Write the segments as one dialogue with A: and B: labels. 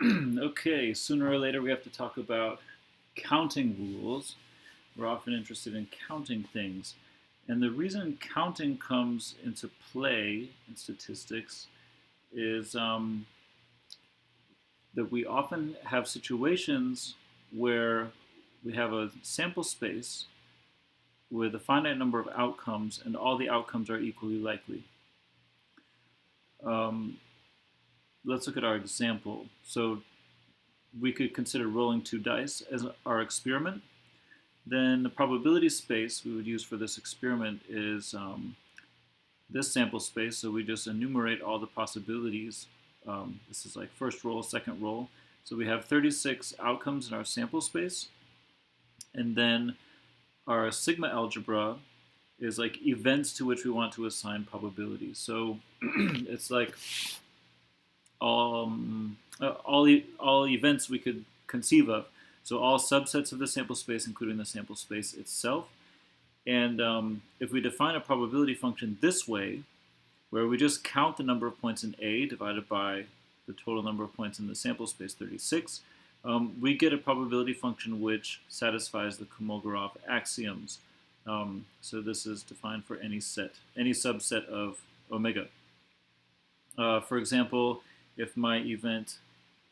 A: Okay, sooner or later we have to talk about counting rules. We're often interested in counting things. And the reason counting comes into play in statistics is that we often have situations where we have a sample space with a finite number of outcomes, and all the outcomes are equally likely. Um, let's look at our example. So we could consider rolling two dice as our experiment. Then the probability space we would use for this experiment is this sample space. So we just enumerate all the possibilities. This is like first roll, second roll. So we have 36 outcomes in our sample space. And then our sigma algebra is like events to which we want to assign probabilities. So it's like all events we could conceive of. So all subsets of the sample space, including the sample space itself. And if we define a probability function this way, where we just count the number of points in A divided by the total number of points in the sample space, 36, we get a probability function which satisfies the Kolmogorov axioms. So this is defined for any subset of omega. For example, if my event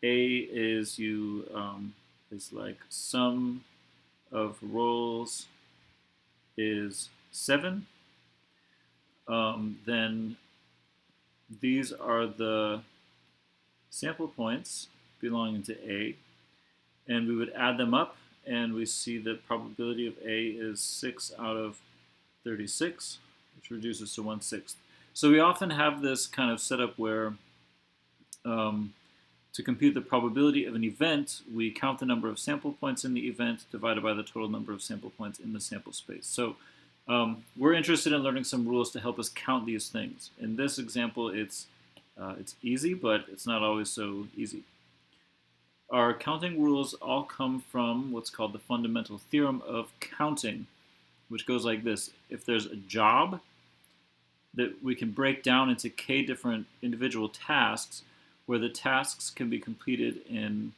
A: A is like sum of rolls is 7, then these are the sample points belonging to A, and we would add them up, and we see the probability of A is 6 out of 36, which reduces to 1/6. So we often have this kind of setup where to compute the probability of an event, we count the number of sample points in the event divided by the total number of sample points in the sample space. So we're interested in learning some rules to help us count these things. In this example, it's easy, but it's not always so easy. Our counting rules all come from what's called the fundamental theorem of counting, which goes like this. If there's a job that we can break down into k different individual tasks, where the tasks can be completed in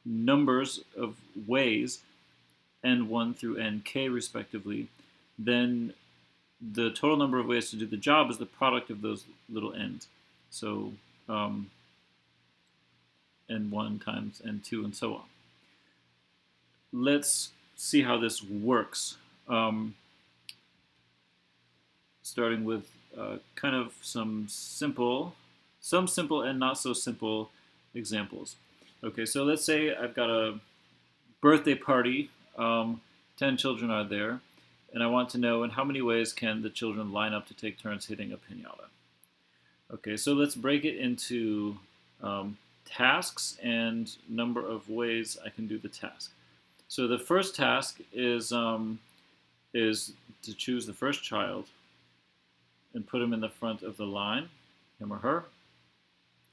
A: numbers of ways, n1 through nk respectively, then the total number of ways to do the job is the product of those little n's. So n1 times n2 and so on. Let's see how this works. Starting with kind of some simple and not so simple examples. Okay, so let's say I've got a birthday party, 10 children are there, and I want to know in how many ways can the children line up to take turns hitting a piñata. Okay, so let's break it into tasks and number of ways I can do the task. So the first task is to choose the first child and put him in the front of the line, him or her.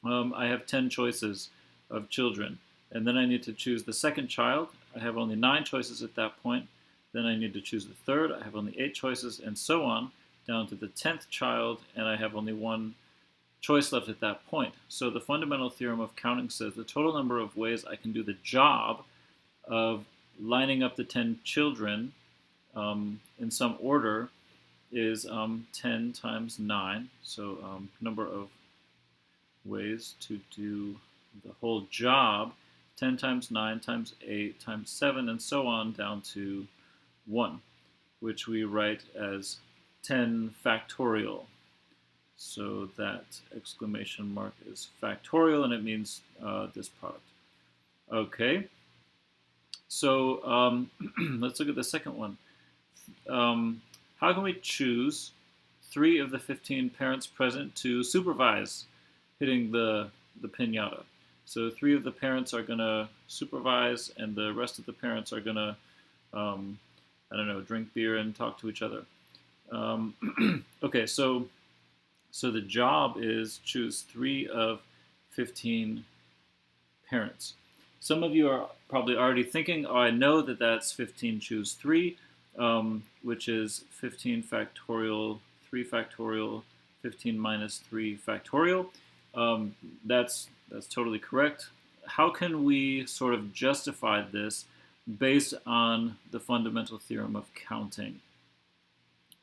A: I have 10 choices of children, and then I need to choose the second child. I have only 9 choices at that point. Then I need to choose the third. I have only 8 choices, and so on, down to the 10th child, and I have only 1 choice left at that point. So the fundamental theorem of counting says the total number of ways I can do the job of lining up the 10 children in some order is 10 times 9. So number of ways to do the whole job, 10 times 9 times 8 times 7, and so on down to 1, which we write as 10 factorial. So that exclamation mark is factorial, and it means this product. Okay, so let's look at the second one. How can we choose 3 of the 15 parents present to supervise hitting the piñata? So 3 of the parents are going to supervise, and the rest of the parents are going to, drink beer and talk to each other. Okay, so the job is choose 3 of 15 parents. Some of you are probably already thinking, oh, I know that that's 15 choose 3, which is 15 factorial, 3 factorial, 15 minus 3 factorial. Um, that's totally correct. How can we sort of justify this based on the fundamental theorem of counting?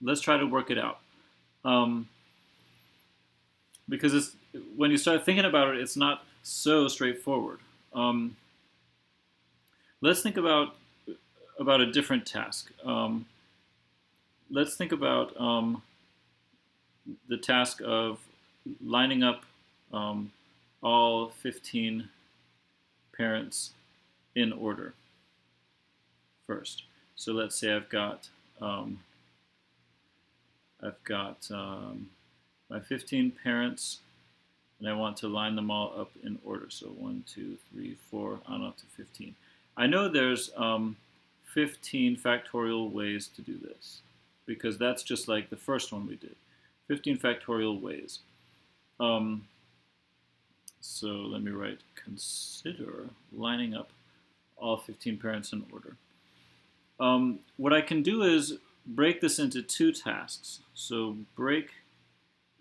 A: Let's try to work it out. Um, because when you start thinking about it, it's not so straightforward. Um, let's think about a different task. Let's think about the task of lining up um, all 15 parents in order first. So let's say I've got my 15 parents, and I want to line them all up in order. So 1, 2, 3, 4, on up to 15. I know there's 15 factorial ways to do this, because that's just like the first one we did. 15 factorial ways. So let me write, consider lining up all 15 parents in order. What I can do is break this into two tasks. So break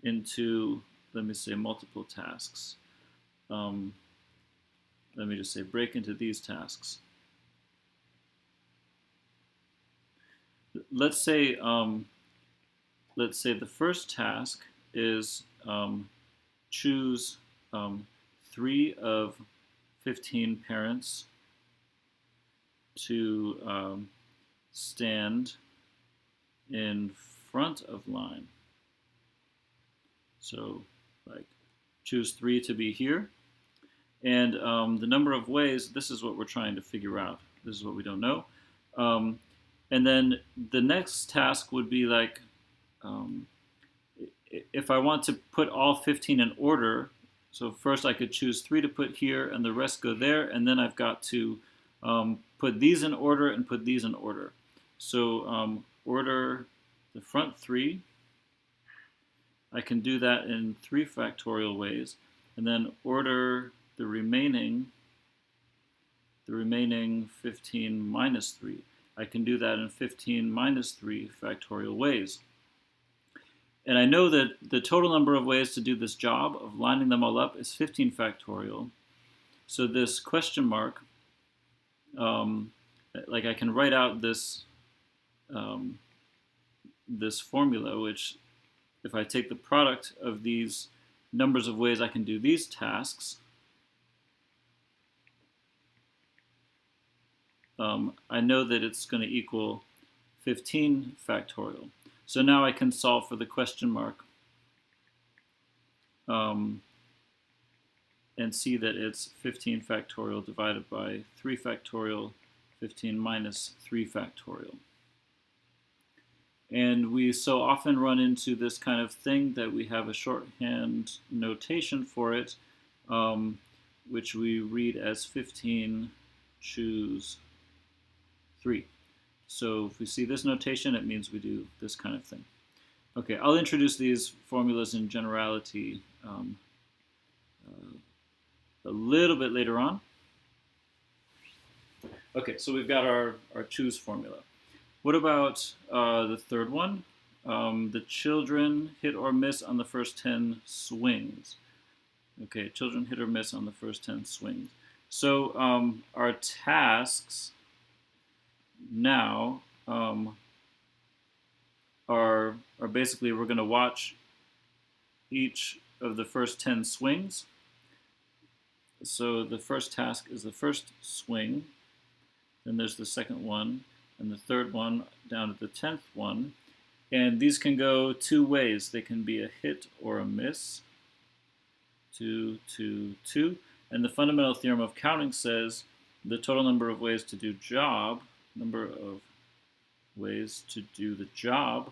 A: into, let me say, multiple tasks. Let me just say break into these tasks. Let's say the first task is choose 3 of 15 parents to stand in front of line. So, like, choose 3 to be here. And the number of ways, this is what we're trying to figure out. This is what we don't know. And then the next task would be like, if I want to put all 15 in order, so first I could choose 3 to put here and the rest go there, and then I've got to put these in order and put these in order. So order the front 3. I can do that in 3 factorial ways, and then order the remaining 15 minus 3. I can do that in 15 minus 3 factorial ways. And I know that the total number of ways to do this job of lining them all up is 15 factorial. So this question mark, like I can write out this this formula, which if I take the product of these numbers of ways I can do these tasks, I know that it's going to equal 15 factorial. So now I can solve for the question mark and see that it's 15 factorial divided by 3 factorial, 15 minus 3 factorial. And we so often run into this kind of thing that we have a shorthand notation for it, which we read as 15 choose 3. So if we see this notation, it means we do this kind of thing. Okay, I'll introduce these formulas in generality a little bit later on. Okay, so we've got our choose formula. What about the third one? The children hit or miss on the first 10 swings. Okay, children hit or miss on the first 10 swings. So our tasks now are basically, we're going to watch each of the first 10 swings. So the first task is the first swing, then there's the second one, and the third one down to the 10th one. And these can go 2 ways. They can be a hit or a miss. 2, 2, 2. And the fundamental theorem of counting says the total number of ways to do job, number of ways to do the job,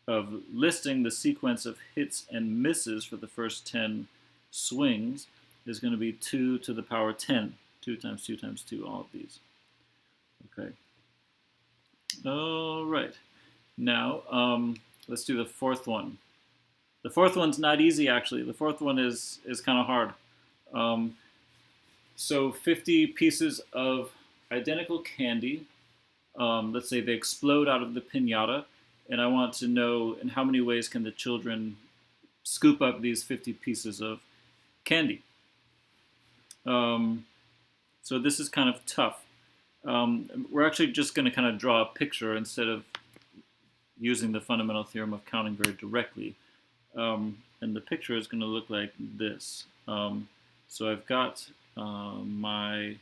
A: of listing the sequence of hits and misses for the first 10 swings is going to be 2 to the power 10. 2 times 2 times 2, all of these. Okay. All right. Now, let's do the fourth one. The fourth one's not easy, actually. The fourth one is kind of hard. So 50 pieces of identical candy. Let's say they explode out of the piñata, and I want to know in how many ways can the children scoop up these 50 pieces of candy. So this is kind of tough. We're actually just going to kind of draw a picture instead of using the fundamental theorem of counting very directly. And the picture is going to look like this. So I've got my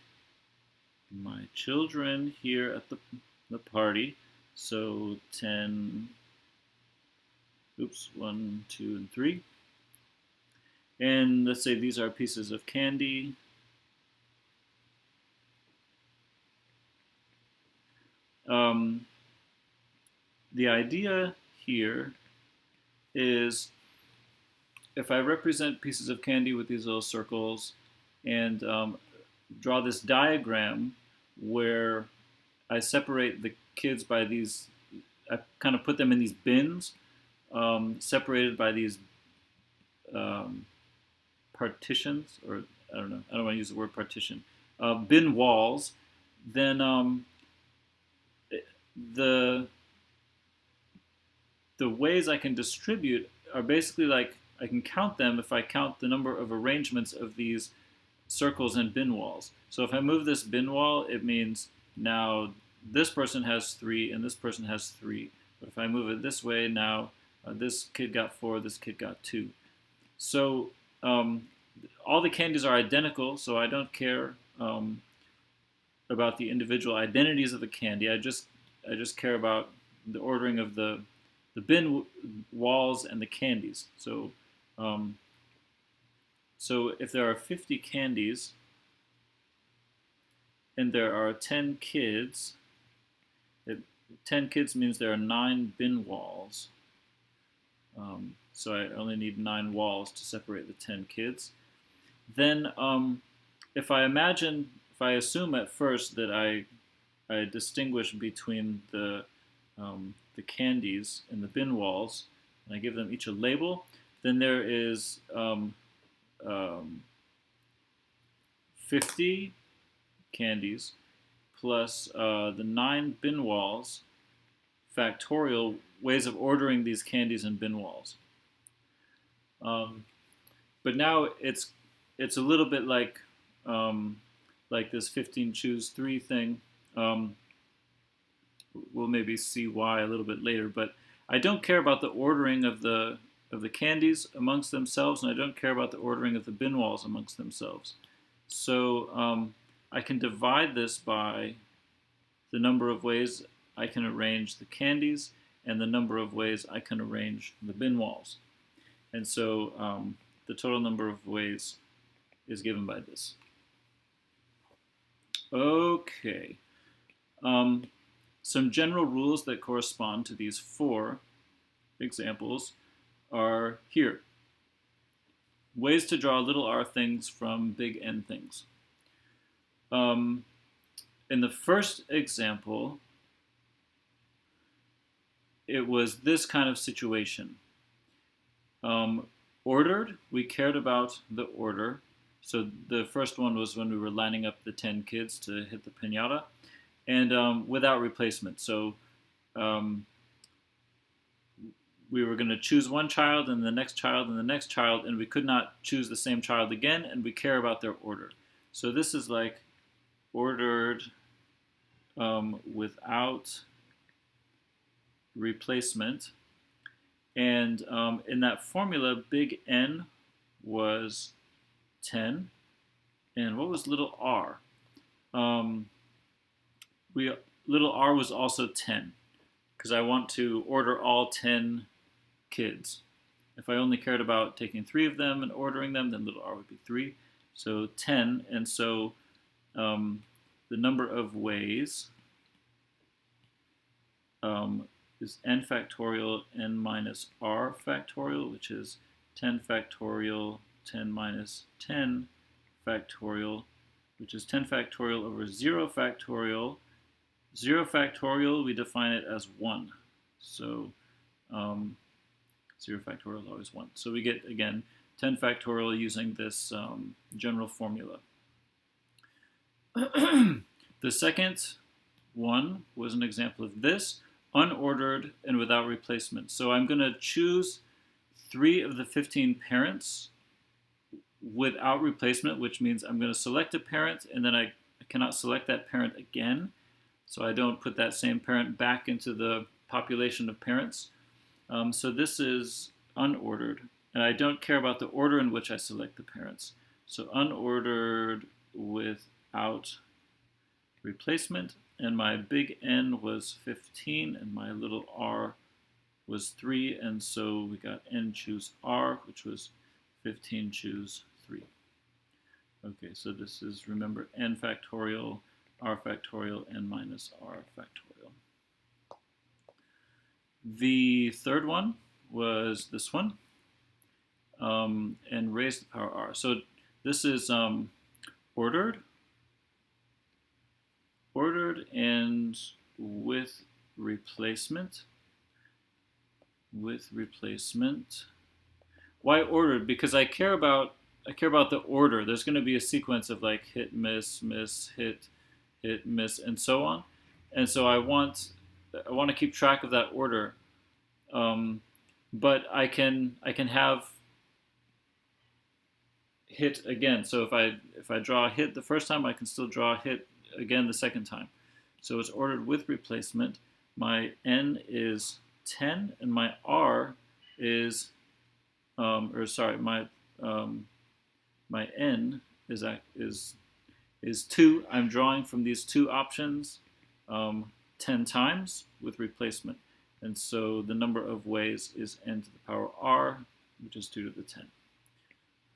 A: children here at the party. So 10, 1, 2, and 3. And let's say these are pieces of candy. The idea here is if I represent pieces of candy with these little circles and draw this diagram where I separate the kids by these, I kind of put them in these bins, separated by these partitions, or I don't want to use the word partition, bin walls, then the ways I can distribute are basically like I can count them if I count the number of arrangements of these circles and bin walls. So if I move this bin wall, it means now this person has 3 and this person has 3. But if I move it this way, now this kid got 4, this kid got 2. So all the candies are identical, so I don't care about the individual identities of the candy. I just care about the ordering of the bin walls and the candies. So so if there are 50 candies and there are 10 kids, 10 kids means there are 9 bin walls. So I only need 9 walls to separate the 10 kids. Then if I assume at first that I distinguish between the candies and the bin walls, and I give them each a label, then there is 50 candies plus the 9 bin walls, factorial ways of ordering these candies and bin walls. But now it's a little bit like this 15 choose 3 thing. We'll maybe see why a little bit later, but I don't care about the ordering of the candies amongst themselves, and I don't care about the ordering of the bin walls amongst themselves. So I can divide this by the number of ways I can arrange the candies and the number of ways I can arrange the bin walls. And so the total number of ways is given by this. Okay. Some general rules that correspond to these 4 examples are here. Ways to draw little r things from big N things. In the first example, it was this kind of situation. Ordered, we cared about the order. So the first one was when we were lining up the 10 kids to hit the piñata, and without replacement. So we were going to choose one child and the next child and the next child, and we could not choose the same child again, and we care about their order. So this is like ordered without replacement. And in that formula, big N was 10. And what was little r? Little r was also 10, because I want to order all 10 kids. If I only cared about taking 3 of them and ordering them, then little r would be 3. So 10, and so the number of ways is n factorial n minus r factorial, which is 10 factorial 10 minus 10 factorial, which is 10 factorial over 0 factorial. 0 factorial, we define it as 1. So 0 factorial is always 1. So we get, again, 10 factorial using this general formula. The second one was an example of this, unordered and without replacement. So I'm going to choose 3 of the 15 parents without replacement, which means I'm going to select a parent and then I cannot select that parent again. So I don't put that same parent back into the population of parents. So this is unordered. And I don't care about the order in which I select the parents. So unordered without replacement. And my big N was 15 and my little r was 3. And so we got N choose r, which was 15 choose 3. Okay, so this is, remember, N factorial, r factorial, N minus r factorial. The third one was this one, and raise to the power r. So this is ordered and with replacement. Why ordered? Because I care about the order. There's going to be a sequence of like hit, miss, miss, hit, miss, and so on. And so I want to keep track of that order. But I can have hit again. So if I draw a hit the first time, I can still draw a hit again the second time. So it's ordered with replacement. My N is 10 and my R is my N is 2. I'm drawing from these two options 10 times with replacement. And so the number of ways is N to the power R, which is 2 to the 10.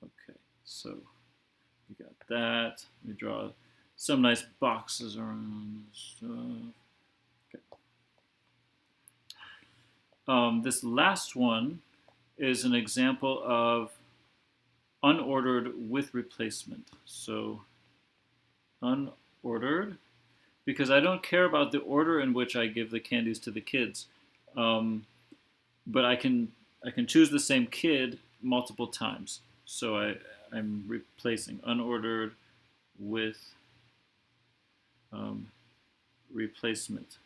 A: Okay, so we got that. Let me draw some nice boxes around stuff. Okay. This last one is an example of unordered with replacement. So unordered, because I don't care about the order in which I give the candies to the kids, but I can choose the same kid multiple times. So I'm replacing unordered with replacement.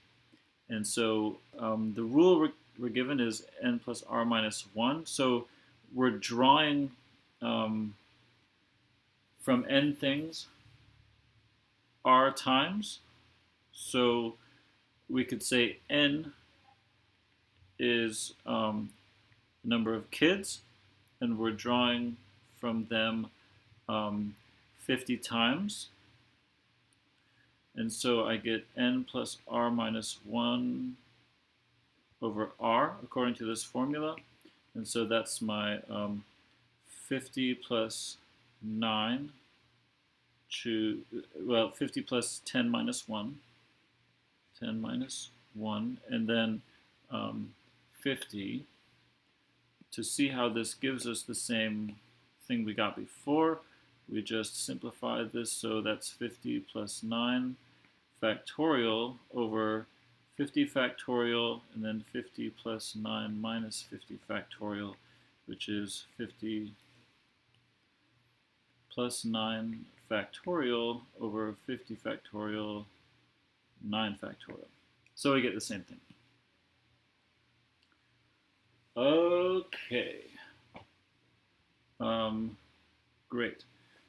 A: And so the rule we're given is N plus R minus 1. So we're drawing from N things R times. So we could say N is number of kids, and we're drawing from them 50 times. And so I get N plus R minus 1 over R according to this formula. And so that's my 50 plus 9 50 plus 10 minus 1. 10 minus 1, and then 50. To see how this gives us the same thing we got before, we just simplify this, so that's 50 plus 9 factorial over 50 factorial, and then 50 plus 9 minus 50 factorial, which is 50 plus 9 factorial over 50 factorial, 9 factorial. So we get the same thing. Okay. Great.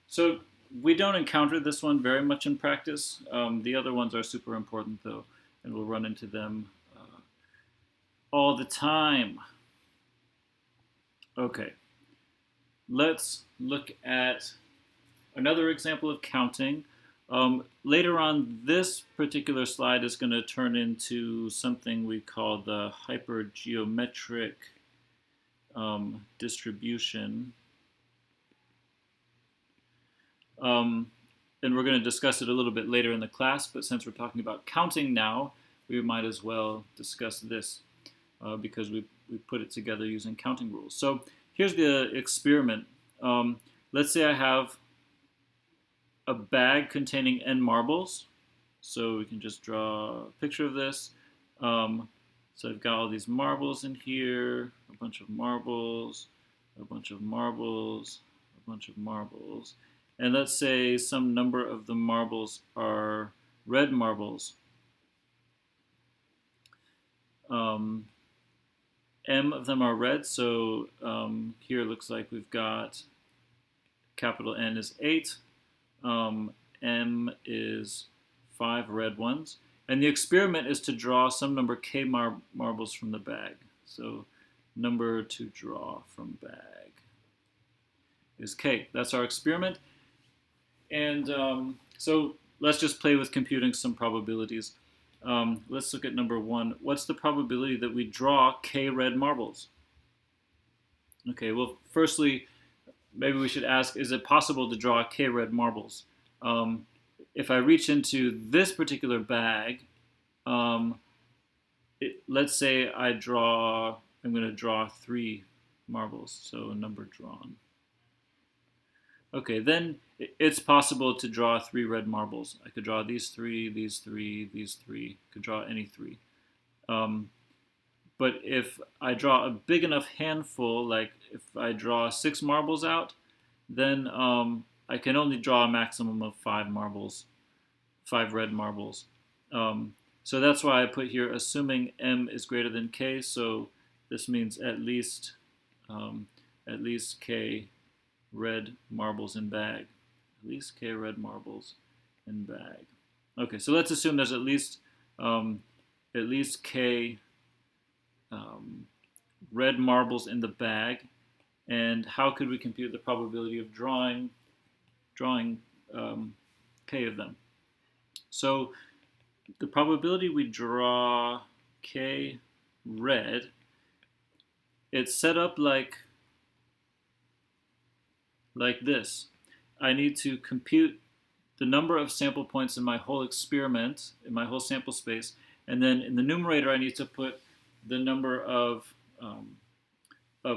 A: So we don't encounter this one very much in practice. The other ones are super important though, and we'll run into them all the time. Okay. Let's look at another example of counting. Later on, this particular slide is going to turn into something we call the hypergeometric distribution. And we're going to discuss it a little bit later in the class, but since we're talking about counting now, we might as well discuss this because we put it together using counting rules. So here's the experiment. Let's say I have a bag containing n marbles. So we can just draw a picture of this. So I've got all these marbles in here, a bunch of marbles, a bunch of marbles, a bunch of marbles. And let's say some number of the marbles are red marbles. m of them are red, so here it looks like we've got capital N is 8, m is 5 red ones. And the experiment is to draw some number k marbles from the bag. So number to draw from bag is k. That's our experiment. And so let's just play with computing some probabilities. Let's look at number 1. What's the probability that we draw k red marbles? Okay, well, firstly, maybe we should ask, is it possible to draw k red marbles? If I reach into this particular bag, let's say I'm going to draw 3 marbles, so a number drawn. Okay, then it's possible to draw 3 red marbles. I could draw these 3, these 3, these 3. I could draw any 3. But if I draw a big enough handful, like if I draw 6 marbles out, then I can only draw a maximum of 5 marbles, 5 red marbles. So that's why I put here assuming m is greater than k. So this means at least k red marbles in bag. At least k red marbles in bag. Okay, so let's assume there's at least k red marbles in the bag. And how could we compute the probability of drawing k of them? So the probability we draw k red, it's set up like this. I need to compute the number of sample points in my whole experiment, in my whole sample space, and then in the numerator I need to put the number of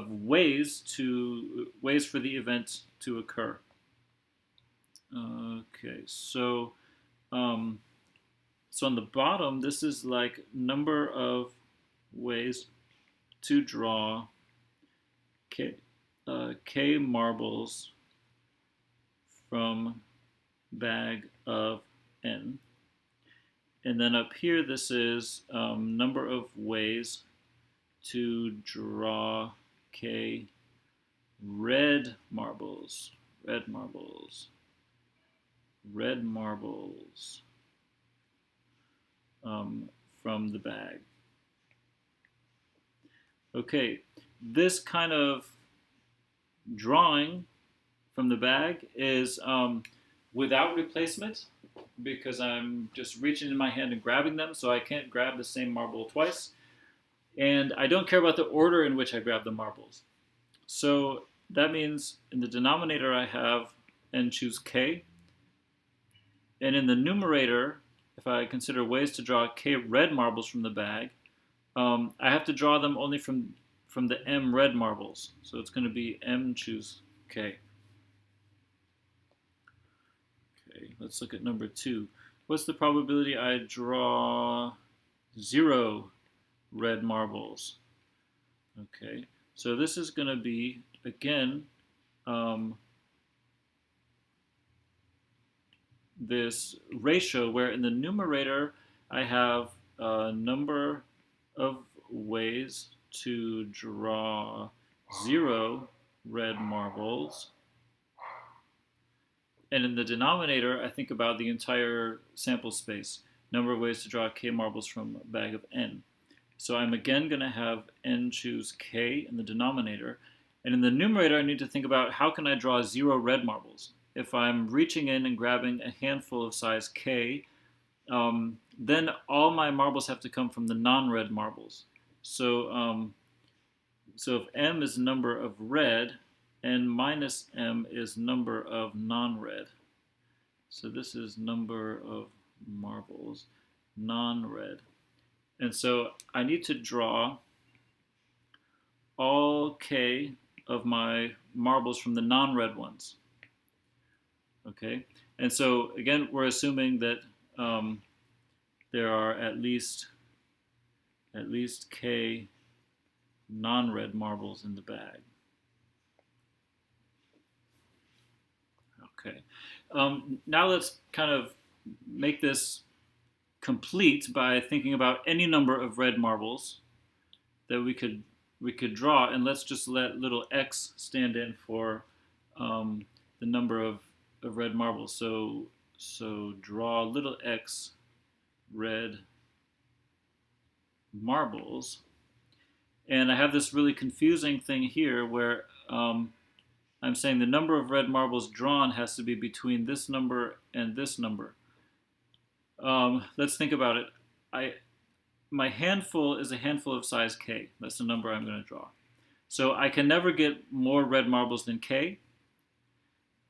A: ways for the event to occur. Okay, so on the bottom, this is like number of ways to draw k marbles from bag of n. And then up here, this is number of ways to draw k red marbles from the bag. Okay, this kind of drawing from the bag is without replacement, because I'm just reaching in my hand and grabbing them, so I can't grab the same marble twice. And I don't care about the order in which I grab the marbles. So that means in the denominator I have n choose k. And in the numerator, if I consider ways to draw k red marbles from the bag, I have to draw them only from the m red marbles. So it's going to be m choose k. Okay, let's look at number 2. What's the probability I draw 0 red marbles? Okay, so this is going to be, again, this ratio where in the numerator I have a number of ways to draw 0 red marbles. And in the denominator, I think about the entire sample space, number of ways to draw k marbles from a bag of n. So I'm again going to have n choose k in the denominator. And in the numerator, I need to think about how can I draw 0 red marbles. If I'm reaching in and grabbing a handful of size k, then all my marbles have to come from the non-red marbles. So if m is number of red, n minus m is number of non-red. So this is number of marbles, non-red. And so I need to draw all k of my marbles from the non-red ones. Okay, and so again, we're assuming that there are at least k non-red marbles in the bag. Okay, now let's kind of make this complete by thinking about any number of red marbles that we could we could draw, and let's just let little x stand in for the number of red marbles. So draw little x red marbles. And I have this really confusing thing here where I'm saying the number of red marbles drawn has to be between this number and this number. Let's think about it. My handful is a handful of size k. That's the number I'm going to draw. So I can never get more red marbles than k.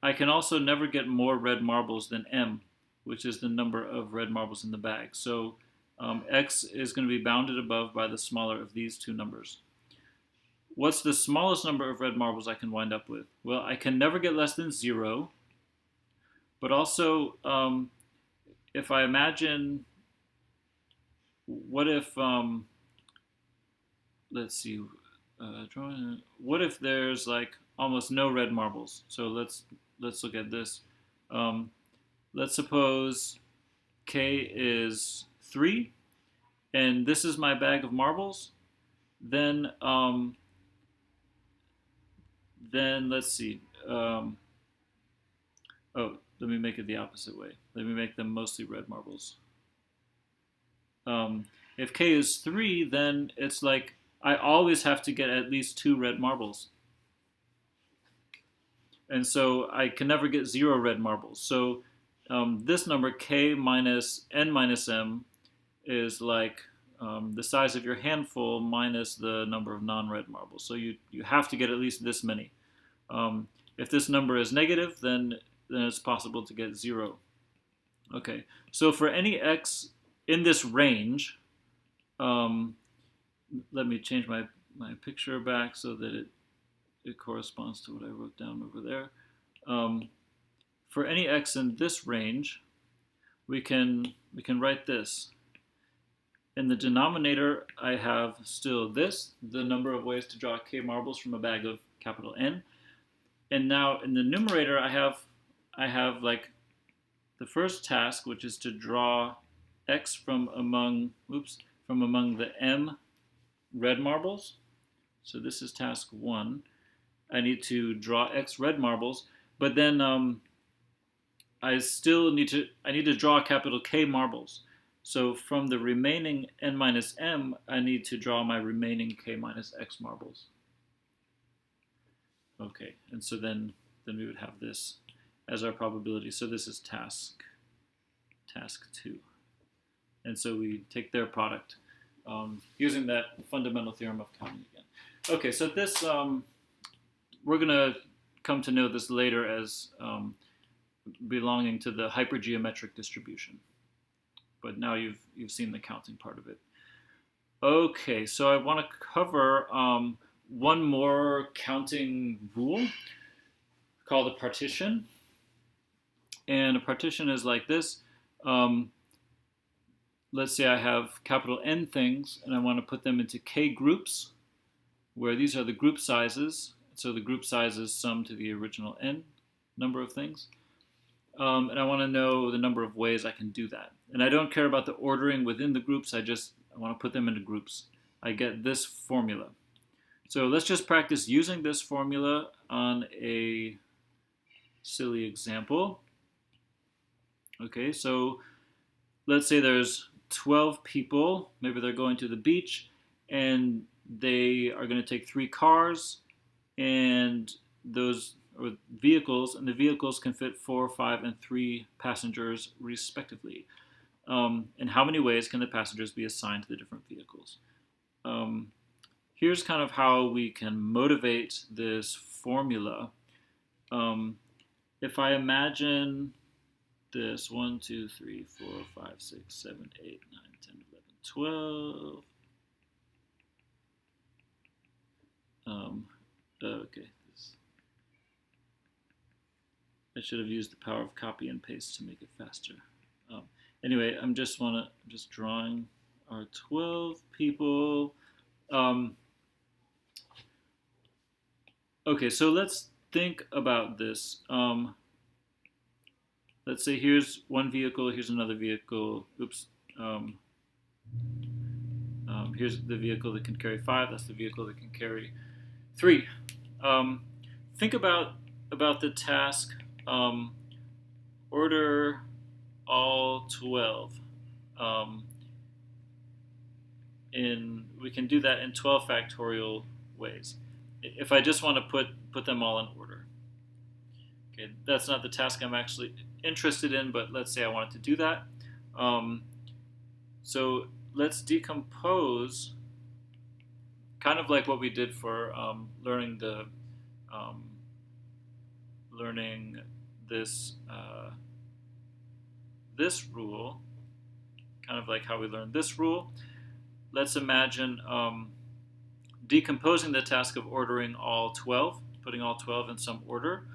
A: I can also never get more red marbles than m, which is the number of red marbles in the bag. So x is going to be bounded above by the smaller of these two numbers. What's the smallest number of red marbles I can wind up with? Well, I can never get less than 0, but also if I imagine, what if, let's see, what if there's like almost no red marbles? So let's look at this. Let's suppose k is 3, and this is my bag of marbles. Then let's see. Oh, let me make it the opposite way. Let me make them mostly red marbles. If k is 3, then it's like I always have to get at least 2 red marbles. And so I can never get 0 red marbles. So this number, k minus n minus m, is like the size of your handful minus the number of non-red marbles. So you have to get at least this many. If this number is negative, then it's possible to get 0. Okay, so for any x in this range, let me change my picture back so that it corresponds to what I wrote down over there. For any x in this range, we can write this. In the denominator, I have still this, the number of ways to draw k marbles from a bag of capital N. And now in the numerator, I have like the first task, which is to draw x from among the m red marbles. So this is task 1. I need to draw x red marbles, but then I need to draw capital K marbles. So from the remaining n minus m, I need to draw my remaining k minus x marbles. Okay, and so then we would have this as our probability. So this is task 2. And so we take their product using that fundamental theorem of counting again. Okay, so this, we're going to come to know this later as belonging to the hypergeometric distribution. But now you've seen the counting part of it. Okay, so I want to cover one more counting rule called a partition. And a partition is like this. Let's say I have capital N things, and I want to put them into k groups, where these are the group sizes. So the group sizes sum to the original n number of things. And I want to know the number of ways I can do that. And I don't care about the ordering within the groups. I want to put them into groups. I get this formula. So let's just practice using this formula on a silly example. Okay, so let's say there's 12 people. Maybe they're going to the beach, and they are going to take 3 cars, and those are vehicles, and the vehicles can fit 4, 5, and 3 passengers respectively. And how many ways can the passengers be assigned to the different vehicles? Here's kind of how we can motivate this formula. If I imagine this 1, 2, 3, 4, 5, 6, 7, 8, 9, 10, 11, 12. Okay. I should have used the power of copy and paste to make it faster. Anyway, I'm just drawing our 12 people. Okay, so let's think about this. Let's say here's one vehicle, here's another vehicle. Oops. Here's the vehicle that can carry 5. That's the vehicle that can carry 3. Think about the task, order all 12. We can do that in 12 factorial ways. If I just want to put them all in order. Okay, that's not the task I'm actually interested in, but let's say I wanted to do that. So let's decompose, kind of like what we did for learning this this rule, kind of like how we learned this rule. Let's imagine decomposing the task of ordering all 12, putting all 12 in some order.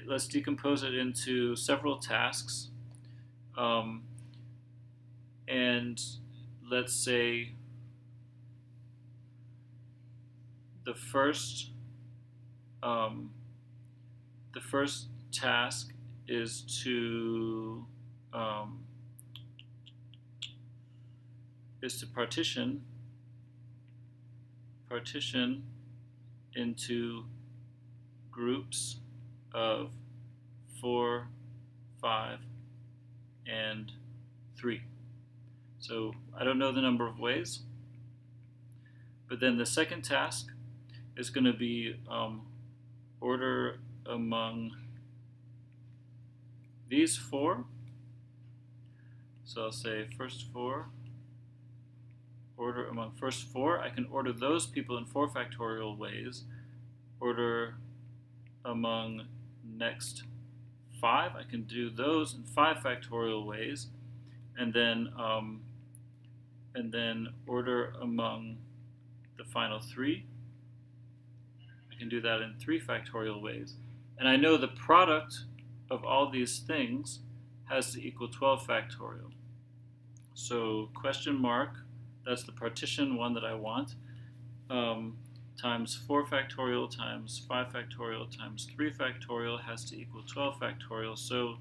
A: Let's decompose it into several tasks. And let's say the first task is to partition into groups of 4, 5, and 3. So I don't know the number of ways, but then the second task is going to be order among these 4. So I'll say first 4, order among first 4. I can order those people in 4 factorial ways. Order among next 5. I can do those in 5 factorial ways. And then order among the final 3. I can do that in 3 factorial ways. And I know the product of all these things has to equal 12 factorial. So question mark, that's the partition one that I want, times 4 factorial times 5 factorial times 3 factorial has to equal 12 factorial. So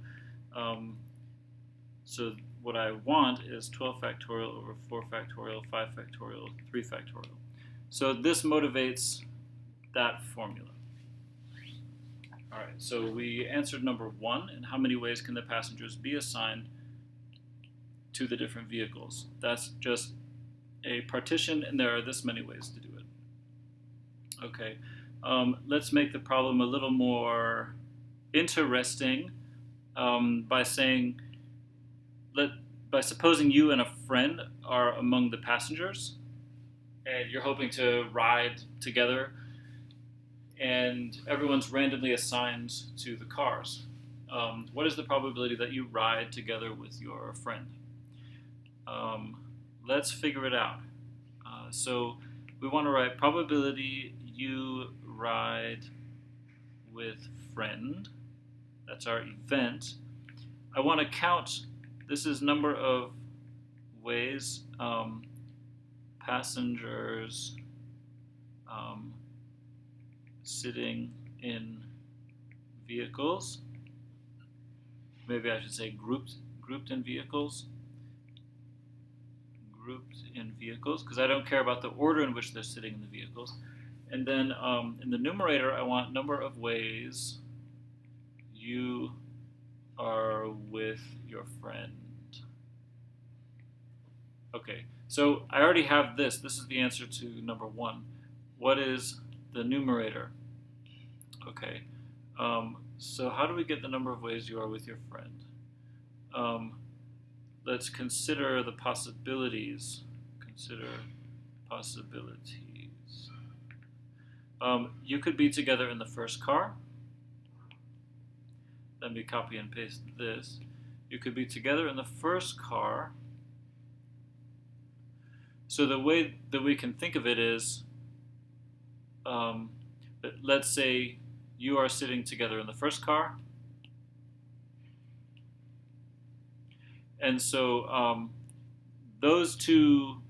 A: what I want is 12 factorial over 4 factorial, 5 factorial, 3 factorial. So this motivates that formula. All right, so we answered number 1, in how many ways can the passengers be assigned to the different vehicles? That's just a partition, and there are this many ways to do it. Okay, let's make the problem a little more interesting by saying, by supposing you and a friend are among the passengers, and you're hoping to ride together, and everyone's randomly assigned to the cars. What is the probability that you ride together with your friend? Let's figure it out. So we want to write probability you ride with friend. That's our event. I want to count, this is number of ways passengers sitting in vehicles. Maybe I should say grouped in vehicles. Grouped in vehicles, because I don't care about the order in which they're sitting in the vehicles. And then in the numerator, I want number of ways you are with your friend. Okay, so I already have this. This is the answer to number 1. What is the numerator? Okay, so how do we get the number of ways you are with your friend? Let's consider the possibilities. Consider possibilities. You could be together in the first car. Let me copy and paste this. You could be together in the first car. So the way that we can think of it is, let's say you are sitting together in the first car. And so those two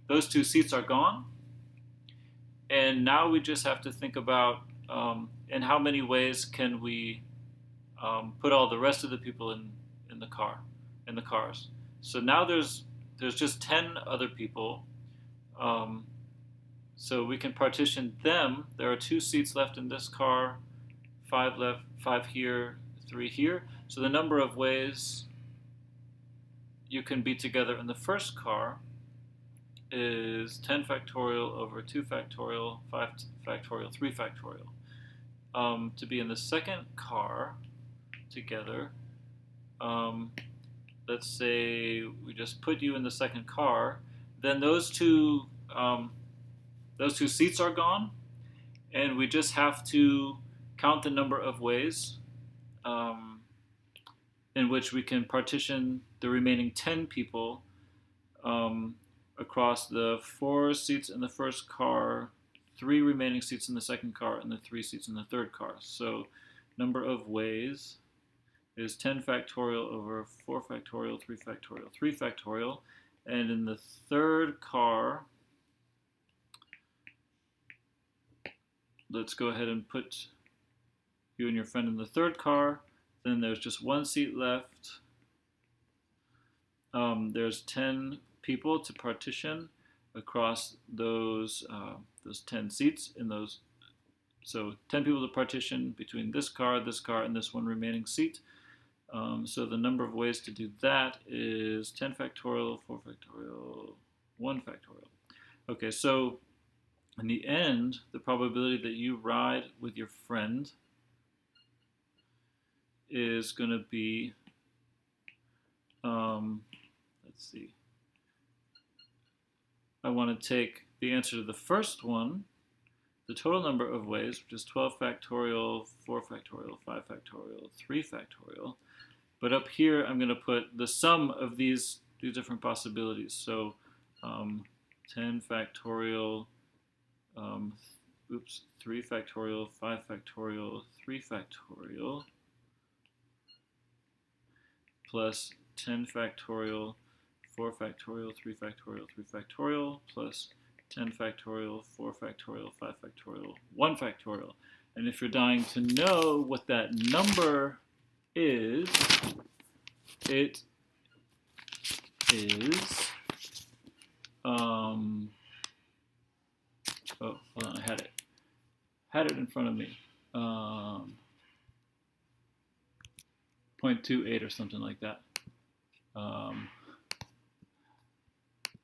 A: seats are gone. And now we just have to think about in how many ways can we put all the rest of the people in the cars. So now there's just 10 other people. Um, so we can partition them. There are 2 seats left in this car, 5 left, 5 here, 3 here. So the number of ways you can be together in the first car is 10 factorial over 2 factorial, 5 factorial, 3 factorial. To be in the second car together, let's say we just put you in the second car, then those two seats are gone, and we just have to count the number of ways in which we can partition the remaining 10 people across the 4 seats in the first car, 3 remaining seats in the second car, and the 3 seats in the third car. So number of ways is 10 factorial over 4 factorial, 3 factorial, 3 factorial. And in the third car, let's go ahead and put you and your friend in the third car. Then there's just 1 seat left. There's 10 people to partition across those 10 seats in those. So 10 people to partition between this car, and this one remaining seat. So the number of ways to do that is 10 factorial, 4 factorial, 1 factorial. Okay, so in the end, the probability that you ride with your friend is going to be, let's see, I want to take the answer to the first one, the total number of ways, which is 12 factorial, 4 factorial, 5 factorial, 3 factorial. But up here, I'm going to put the sum of these different possibilities. So 10 factorial, 3 factorial, 5 factorial, 3 factorial, plus 10 factorial, 4 factorial, 3 factorial, 3 factorial, plus 10 factorial, 4 factorial, 5 factorial, 1 factorial. And if you're dying to know what that number is, it is, oh, hold on, I had it in front of me, 0.28 or something like that.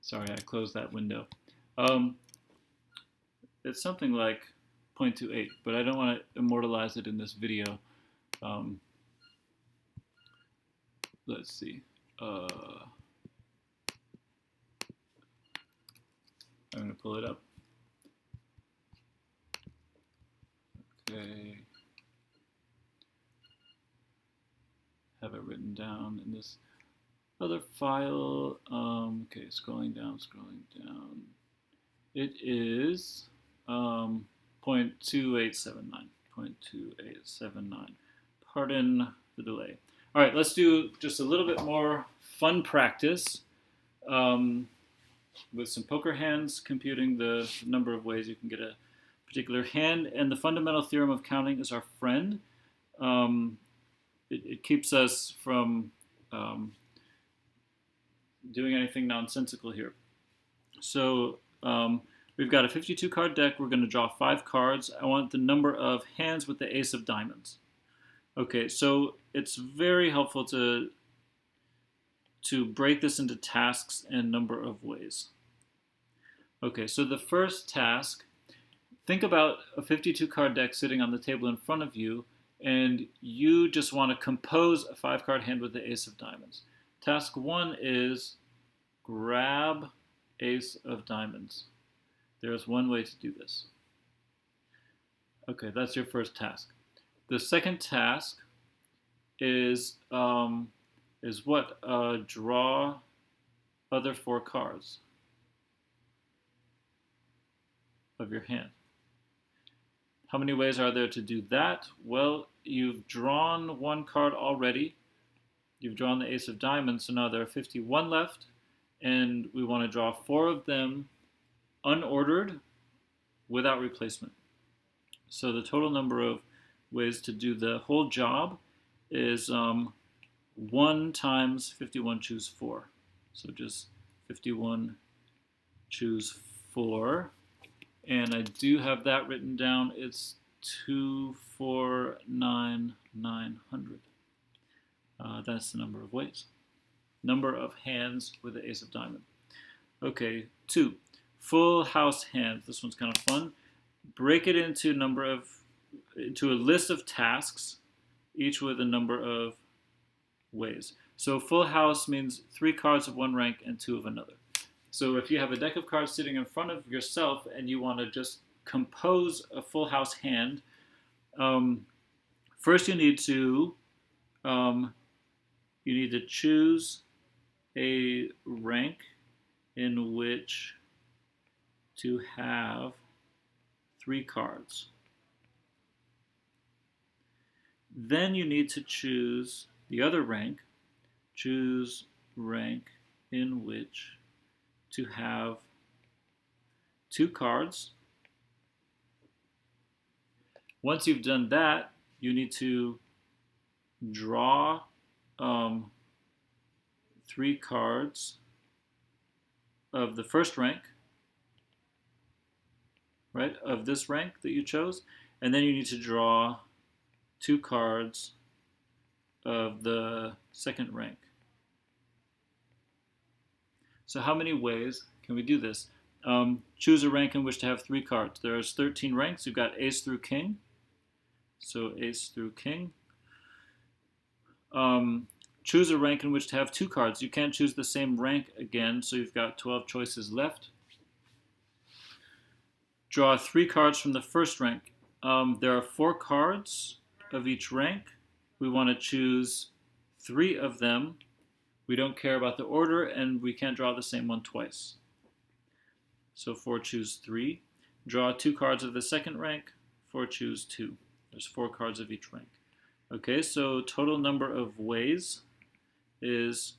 A: Sorry, I closed that window. It's something like 0.28, but I don't want to immortalize it in this video. Let's see. I'm going to pull it up. Okay. Have it written down in this other file. Okay, scrolling down. It is 0.2879. 0.2879. Pardon the delay. All right, let's do just a little bit more fun practice with some poker hands, computing the number of ways you can get a particular hand. And the fundamental theorem of counting is our friend. It keeps us from doing anything nonsensical here. So we've got a 52 card deck. We're going to draw 5 cards. I want the number of hands with the ace of diamonds. Okay, so it's very helpful to break this into tasks and number of ways. Okay, so the first task, think about a 52 card deck sitting on the table in front of you, and you just want to compose a 5 card hand with the ace of diamonds. Task 1 is grab ace of diamonds. There's one way to do this. Okay, that's your first task. The second task is what? Draw other 4 cards of your hand. How many ways are there to do that? Well, you've drawn 1 card already. You've drawn the ace of diamonds, so now there are 51 left, and we want to draw 4 of them unordered without replacement. So the total number of ways to do the whole job is 1 times 51, choose 4. So just 51, choose 4. And I do have that written down. It's 249,900. That's the number of ways. Number of hands with the ace of diamond. Okay, 2. Full house hands. This one's kind of fun. Break it into a list of tasks, each with a number of ways. So full house means 3 cards of one rank and 2 of another. So if you have a deck of cards sitting in front of yourself and you want to just compose a full house hand, first you need to choose a rank in which to have 3 cards. Then you need to choose the other rank. Choose rank in which to have 2 cards. Once you've done that, you need to draw 3 cards of the first rank, right, of this rank that you chose, and then you need to draw 2 cards of the second rank. So how many ways can we do this? Choose a rank in which to have 3 cards. There's 13 ranks. You've got ace through king. So ace through king. Choose a rank in which to have 2 cards. You can't choose the same rank again, so you've got 12 choices left. Draw 3 cards from the first rank. There are 4 cards of each rank. We want to choose 3 of them. We don't care about the order, and we can't draw the same one twice. So 4, choose 3. Draw 2 cards of the second rank. 4, choose 2. There's 4 cards of each rank. Okay, so total number of ways is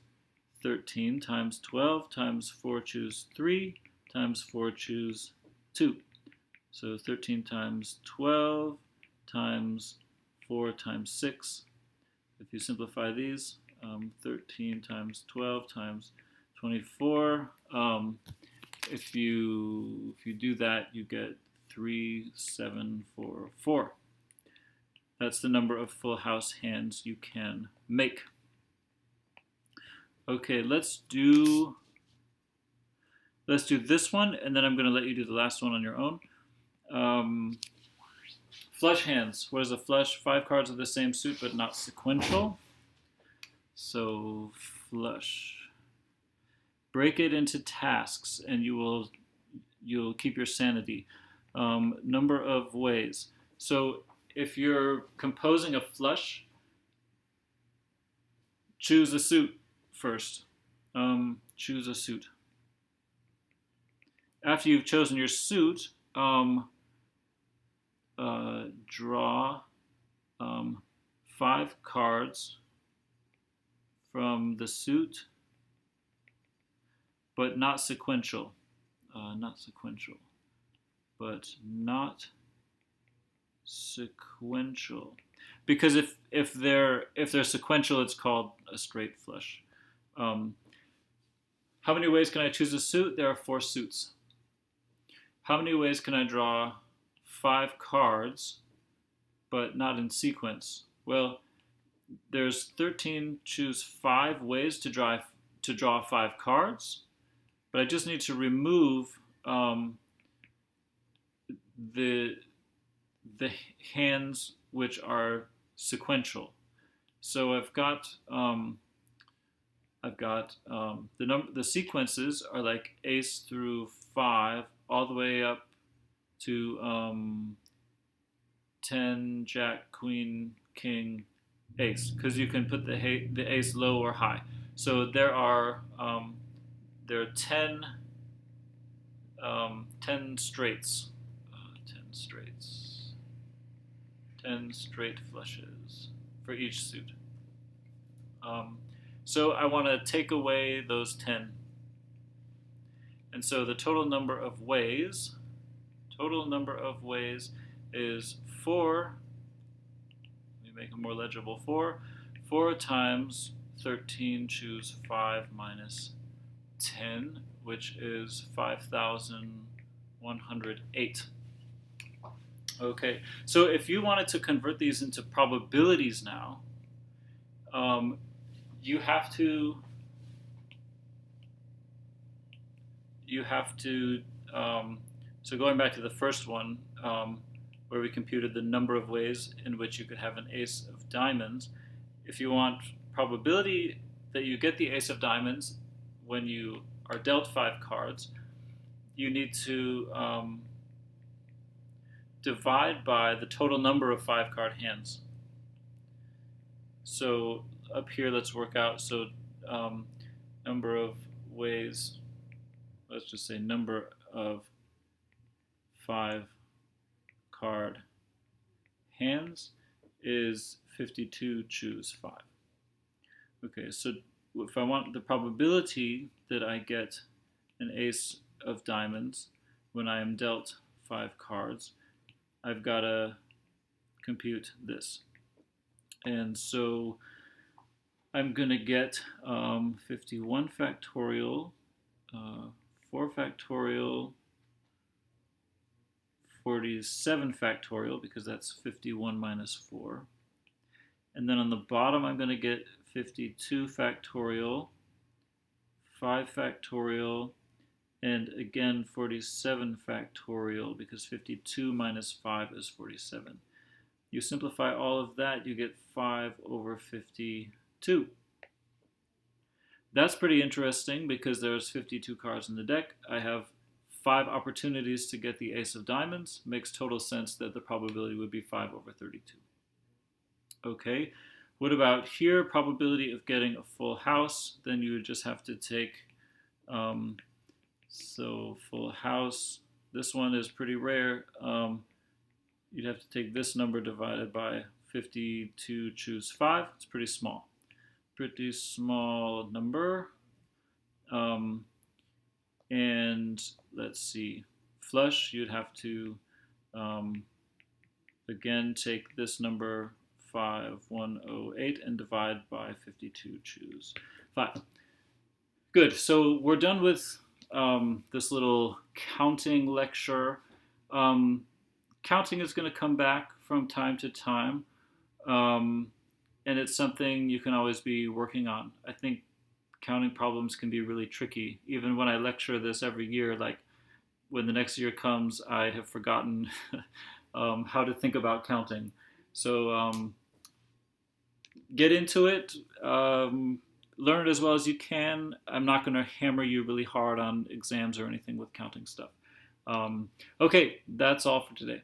A: 13 times 12 times 4, choose 3 times 4, choose 2. So 13 times 12 times 4 times 6. If you simplify these, 13 times 12 times 24. If you do that, you get 3744. That's the number of full house hands you can make. Okay, let's do this one, and then I'm going to let you do the last one on your own. Flush hands. What is a flush? 5 cards of the same suit, but not sequential. So flush. Break it into tasks, and you'll keep your sanity. Number of ways. So if you're composing a flush, choose a suit first. Choose a suit. After you've chosen your suit, draw 5 cards from the suit, but not sequential. Not sequential. Because if they're sequential, it's called a straight flush. How many ways can I choose a suit? There are 4 suits. How many ways can I draw 5 cards, but not in sequence? Well, there's 13. Choose 5 ways to draw 5 cards, but I just need to remove the hands which are sequential. So I've got the sequences are like ace through 5 all the way up to 10, jack, queen, king, ace, because you can put the ace low or high. So there are 10 straights, 10 straight flushes for each suit. So I want to take away those 10. And so the total number of ways is 4. Let me make it more legible. 4 times 13, choose 5 minus 10, which is 5,108. Okay, so if you wanted to convert these into probabilities now, you have to so going back to the first one, where we computed the number of ways in which you could have an ace of diamonds. If you want probability that you get the ace of diamonds when you are dealt 5 cards, you need to divide by the total number of 5-card hands. So up here, let's work out. So number of ways, let's just say number of 5-card hands is 52, choose 5. Okay, so if I want the probability that I get an ace of diamonds when I am dealt 5 cards, I've got to compute this. And so I'm going to get 51 factorial, 4 factorial, 47 factorial, because that's 51 minus 4. And then on the bottom, I'm going to get 52 factorial, 5 factorial, and again 47 factorial, because 52 minus 5 is 47. You simplify all of that, you get 5 over 52. That's pretty interesting because there's 52 cards in the deck. I have 5 opportunities to get the ace of diamonds. Makes total sense that the probability would be 5 over 32. Okay, what about here? Probability of getting a full house. Then you would just have to take, so full house, this one is pretty rare. You'd have to take this number divided by 52, choose 5. It's pretty small. Pretty small number. And let's see, flush, you'd have to, again, take this number 5108 and divide by 52, choose 5. Good, so we're done with this little counting lecture. Counting is going to come back from time to time, and it's something you can always be working on. I think counting problems can be really tricky. Even when I lecture this every year, like when the next year comes, I have forgotten how to think about counting. So get into it, learn it as well as you can. I'm not going to hammer you really hard on exams or anything with counting stuff. Okay, that's all for today.